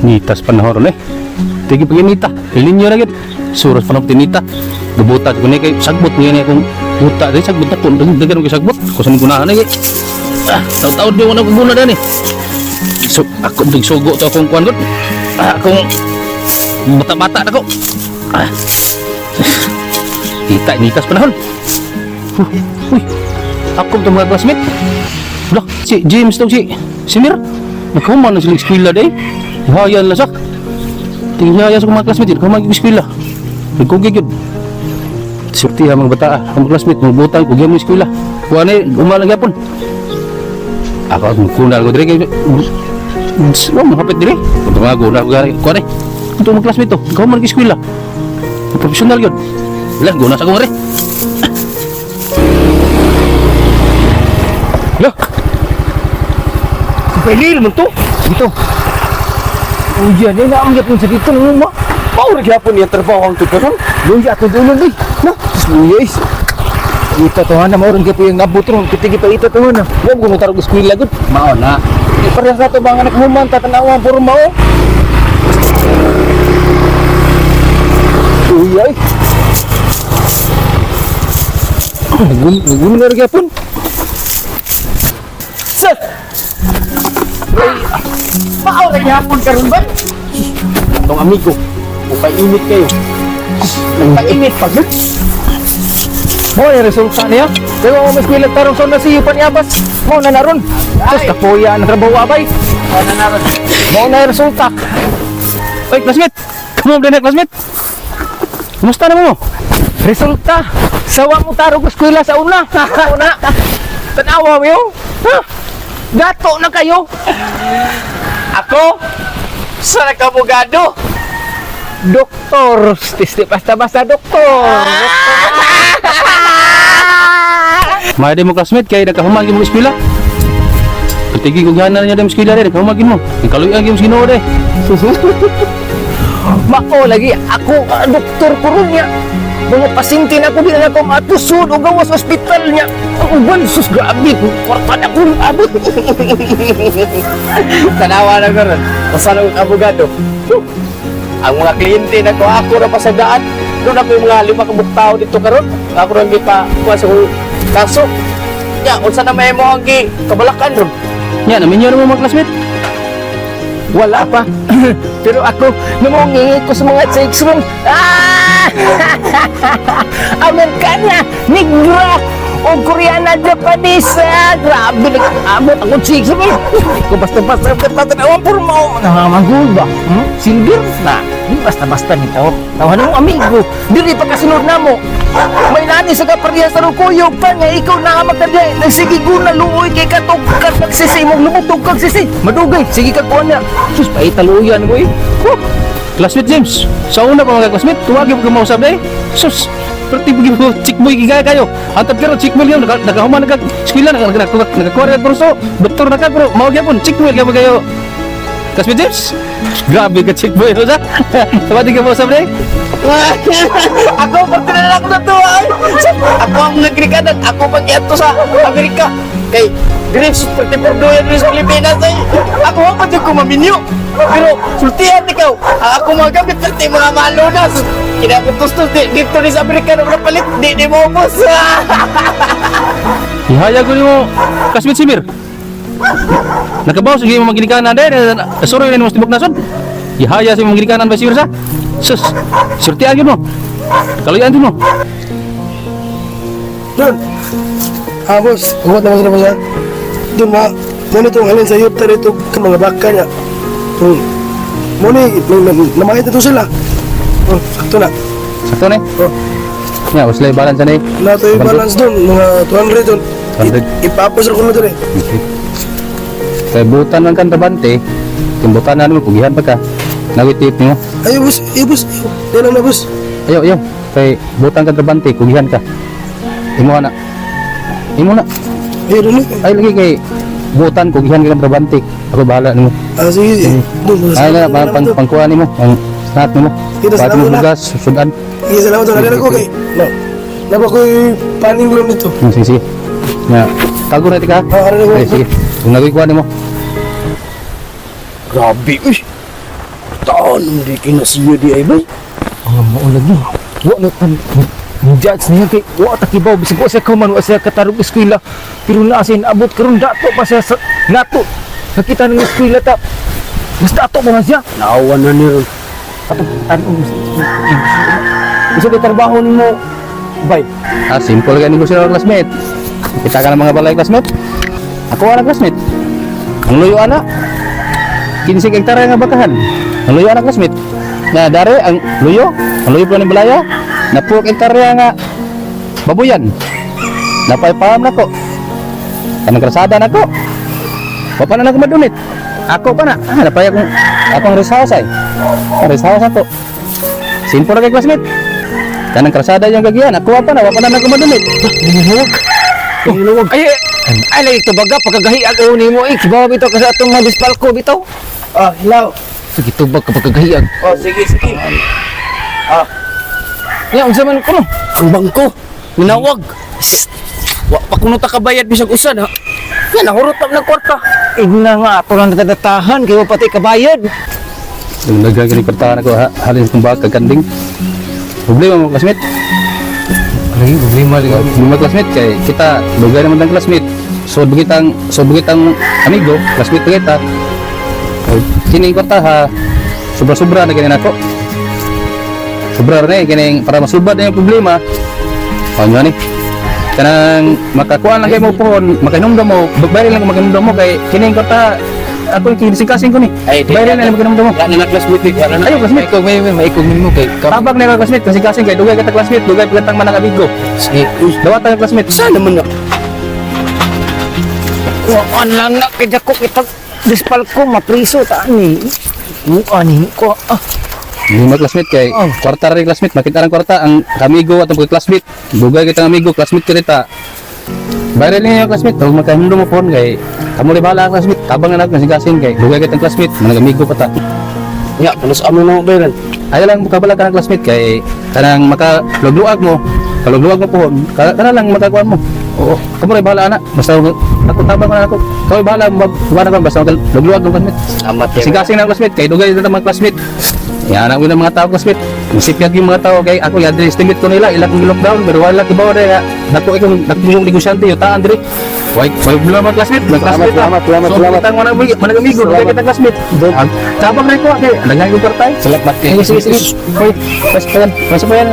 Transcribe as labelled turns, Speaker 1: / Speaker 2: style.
Speaker 1: Nitas panahon eh. Tigi pagi nita, ilinyo na gid. Suras panahon tinita. Gabuta ko ni kay sagbot niya akong buta dai sagbot na kun dagan ko sagbot. Kusan gunahan lagi. Taw-taw di mo na guna dani. So ako digsugo to akong kuan gud. Akong bata-bata na ko. Tita nitas panahon. Uy. Ako to mga classmate. Lah, si James daw si Mir. Nakaman na sila eskwela day. Hayan lang sak. Tingnan sa mga classmate, kung mag-eskwela. Nagkugig yun. Surti ang mga bata, ang mga classmate, mga butang, kugig mo eskwela. Kuha na umalang yapon. Ako ang kunal ko dire. Mahapit dire. Kung mga kunal ko gari. Kuha na. Ito mga classmate to, ikaw mag-eskwela. Profesional yun. Wala, guna sa kumari. Lah. Pailil mo to. Dito. Ujian dia nak ambil pun cerita nung mak. Mau lagi apa ni terbawa untuk orang. Lu ya tu dulu ni. Nah, yes. Kita tu mana mau orang kita yang ngabut terus kita itu tu mana. Gua guna taruh ke sekolah lagi. Mau nak. Pernah satu bang anak muman tak kena uang pur mau. Iya. Guna lagi pun. Set. Mau lagi hapon karon ba? Itong amigo, upay-init kayo. Upay-init pag mo yung resulta niya. Kaya mo mas pilat tarong sa nasiyo pa ni Abbas. Mo na naron. Tapos kapuya ang trabaho abay. Mo na naron. Mo na yung resulta. Oy, classmate. Come on, classmate. Kumusta na mo? Resulta. Sawa mo tarong sa eskwela sa una. Una. Tanawa mo yun. Ha? Gato na kayo.
Speaker 2: Ako? Sa nagkabugado?
Speaker 1: Doktor. Basta-basta doktor. Mahal mo classmate kaya nakahumagin mo eskwela. Patigi ko gana niya ng eskwela rin. Nakahumagin mo. Nakaluyan yung sino rin.
Speaker 2: Mako lagi ako doktor ko rin niya. Mga pasinti na ako din ako matusod o gawas hospital niya. Ang uban, sus grabe. Kwarta na ko rin abot. Tanawa na ko rin. Masan akong abogado. Ang mga kliyente na ko ako na pasadaan. Doon ako yung mga 5 kabuktao dito karon. Ako rin pa kuha sa kaso. Ya, unsa na may mo ang kabalakan ron.
Speaker 1: Yan, namin nyo naman mga classmate.
Speaker 2: Wala pa. Pero ako, namungi ko sa mga chicks ron. Amerikana, Negra, o Koreana, Japanese. Grabe, nag-abot ako chicks ron. Kung basta-basta, tatanawang puro mo. Nangamagul ba? Silver na. Basta-basta nito. Tawanan mo, amigo. Dili pa kasunod na mo. May nani sa kaparehas sa rukuyog pa nga ikaw na magkadya. Nagsigigo na luoy kay katugkad nagsisi mo lumutog kag sisi. Madugay, sige ka kuha niya. Sus, paitaluyan mo eh.
Speaker 1: Classmate James, sa una pa mga classmate, tuwagin mo kumausap eh. Sus, perti bagi mo, chikmoy kigaya kayo. Antad ka rin, chikmoy yun, nakahuman nagka-skila, nakakuha rin kurso, doktor na ka, pero mawagyan po, chikmoy kayo. Classmate James, grabe ka chikmoy, no sa? Tawagin ka mo usap eh.
Speaker 2: Ako, pati na lang ako natuwa. Ako ang nagrikanan, ako pag-iato sa Amerika. Kay, Dres, pati pordoyan rin sa Pilipinas ay. Ako ang pati ko maminyo. Pero, sultihan ikaw. Ako mga gamit pati mga malunas. Kinaputos-tos dito rin sa Amerika na palit. Di mo ubos.
Speaker 1: Ihaya ko mo, classmate si Mir. Nakabaw, sige mo maginikanan dahil, sorry na mo stibok nasod. Ihaya si mo maginikanan ba si Mir sa? Sus, surtihan yun mo. Kalau yan din mo.
Speaker 3: Doon. Bos, umat naman sila siya. Doon muna itong halin sa yuta rito ka mga baka niya. Muna, namahit ito sila. Sakto na.
Speaker 1: Sakto na eh. Ya, uslay balance na eh.
Speaker 3: Nato yung balance doon, mga 200 doon.
Speaker 1: 200.
Speaker 3: Ipapos ko na doon eh.
Speaker 1: Kaya butan ng kantabante, yung butan na naman, pugihan pa ka. Nawitip mo.
Speaker 3: Ay, bos, bos. Yan lang na, bos.
Speaker 1: Ayaw. Kay butan kantabante, pugihan ka. Imo na.
Speaker 3: Ay, doon eh.
Speaker 1: Ay, lagi kay butan, pugihan ka kantabante. Ako bahala nimo.
Speaker 3: Sige. Doon,
Speaker 1: Ay na, pangkuha nimo. Ang snat nimo.
Speaker 3: Kita,
Speaker 1: Pati mo
Speaker 3: salamat na.
Speaker 1: bugas, susudan.
Speaker 3: Sige, salamat doon. Halina ko, okay. No. Napa ko yung paning loan nito.
Speaker 1: Sige. Ya, tago na tika.
Speaker 3: Halina ko.
Speaker 1: Ay, sige. Kung nagikuha nimo.
Speaker 2: Grabe, uy.
Speaker 3: Taon, hindi kinasiyo di ay bay.
Speaker 2: Ang mo lagi. Wa na tan. Judge niya kay wa ta kibaw bisag wa siya kauman wa siya katarog eskwela. Pero na sin abot karon dato pa siya sa nato. Nakita ng eskwela ta. Mas dato pa man siya.
Speaker 3: Naawan na niyo.
Speaker 2: Tanong isa ka trabaho nimo bay.
Speaker 1: Simple ka negosyo ng classmate. Kita ka ng mga balay classmate. Ako anak classmate. Ang luyo ana. 15 hektare nga bakahan. Ang luyo anak classmate. Na dari ang luyo pa ni balaya. Na 4 hektare nga babuyan. Napay paham nako. Kanang krasada nako. Wa pa na nako madunit. Ako pa na. Napay akong rest house ay. Rest house ako. Simple kay classmate. Kanang krasada yung gagian. Ako pa na nako madunit.
Speaker 2: Hinuwag. Ay lagi to baga pagkagahi ako nimo kibaw bitaw ka sa atong madispal ko bitaw.
Speaker 3: Ah, hilaw.
Speaker 2: Sige to bag kapag kagahiag.
Speaker 3: Oh, sige, sige.
Speaker 2: Ya unsa man ko no?
Speaker 3: Ang bangko.
Speaker 2: Minawag. Wa pa kuno ta kabayad bisag usan ha. Yan nahurot na ng kwarta. Igna nga ato lang natatahan kay wa pati kabayad.
Speaker 1: Yung nagagani pertahan ako halin kung bakit kaganding. Problema mo classmate.
Speaker 2: Ay, problema
Speaker 1: Mga classmate kay kita dugay naman ng classmate. So bugitang amigo, classmate kita. Kini ko ta ha. Sobra-sobra na ganin ako. Sobra na kini para masulbad na yung problema. Ano ni? Kanang makakuha lang kayo mo pohon, makinumdum mo, bayar lang makinumdum mo kay kini ko ta ako yung kinising-kasing ko ni. Bayar lang makinumdum mo.
Speaker 2: Ano na classmate ni?
Speaker 1: Ayo classmate
Speaker 2: Ikaw may ikog mo kay
Speaker 1: Tabag na yung classmate, kasing-kasing kay dugay kita classmate, dugay pilatang manang amigo.
Speaker 2: sige.
Speaker 1: Dawatan yung classmate.
Speaker 2: Saan naman na? Wa lang na kay dako kita dispal ko mapriso ta ni. Ani ko
Speaker 1: Yung mga classmate kay kwarta rin classmate, makita ng kwarta ang amigo at ang classmate. Dugay kita amigo, classmate kita. Bayar lang yung classmate, huwag magkahindom mo phone kay kamu li bahala classmate, tabang na kasing-kasing kay dugay kita classmate, manang amigo pa ta.
Speaker 3: Ya, panos amo na bayaran.
Speaker 1: Ayaw lang kabala ka ng classmate kay kanang makalugluag mo pohon, kana lang makakuan mo. Oo, kamu rin bahala anak. Basta ako tabang na ako. Kau bahala magkuha na basta makalugluag ng classmate.
Speaker 2: Amat
Speaker 1: Kasing-kasing ng classmate kay dugay kita mga classmate. Yan ang unang mga tao classmate. Musipyag yung mga tao kay ako ya estimate ko nila ilang lockdown pero wala kibaw na nato ikong nakbulong negosyante yung taan diri. Why problema classmate? Classmate.
Speaker 3: Salamat.
Speaker 1: Tang manang amigo, dugay kita classmate. Tabang rin ko kay nagay yung partay.
Speaker 2: Salamat kay.
Speaker 1: Sige. Hoy, pas pa yan.